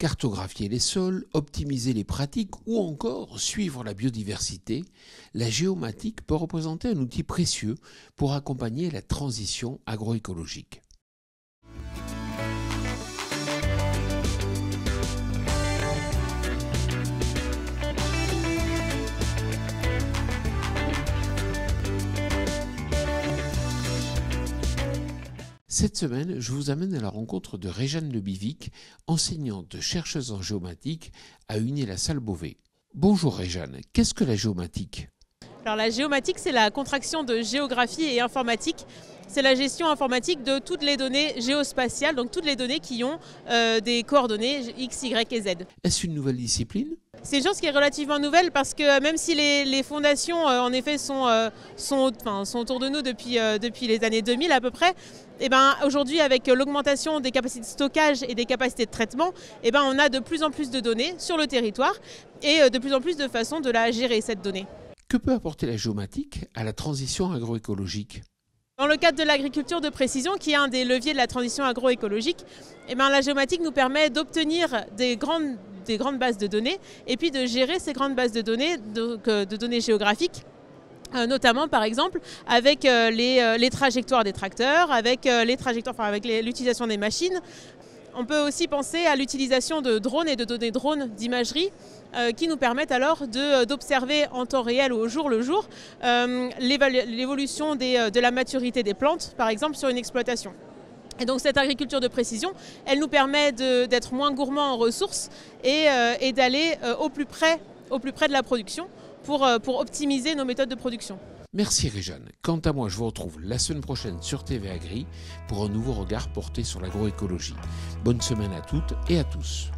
Cartographier les sols, optimiser les pratiques ou encore suivre la biodiversité, la géomatique peut représenter un outil précieux pour accompagner la transition agroécologique. Cette semaine, je vous amène à la rencontre de Réjeanne Lebivic, enseignante chercheuse en géomatique à Unay-la-Salle-Beauvais. Bonjour Réjeanne, qu'est-ce que la géomatique ? Alors la géomatique, c'est la contraction de géographie et informatique. C'est la gestion informatique de toutes les données géospatiales, donc toutes les données qui ont des coordonnées X, Y et Z. Est-ce une nouvelle discipline ? C'est une chose qui est relativement nouvelle parce que même si les fondations en effet sont autour de nous depuis les années 2000 à peu près, aujourd'hui avec l'augmentation des capacités de stockage et des capacités de traitement, on a de plus en plus de données sur le territoire et de plus en plus de façons de la gérer cette donnée. Que peut apporter la géomatique à la transition agroécologique ? Dans le cadre de l'agriculture de précision, qui est un des leviers de la transition agroécologique, la géomatique nous permet d'obtenir des grandes bases de données et puis de gérer ces grandes bases de données géographiques, notamment par exemple avec les trajectoires des tracteurs, avec l'utilisation des machines. On peut aussi penser à l'utilisation de drones et de données drones d'imagerie qui nous permettent alors d'observer en temps réel ou au jour le jour l'évolution de la maturité des plantes, par exemple, sur une exploitation. Et donc cette agriculture de précision, elle nous permet d'être moins gourmands en ressources et d'aller au plus près de la production pour optimiser nos méthodes de production. Merci Réjeanne. Quant à moi, je vous retrouve la semaine prochaine sur TV Agri pour un nouveau regard porté sur l'agroécologie. Bonne semaine à toutes et à tous.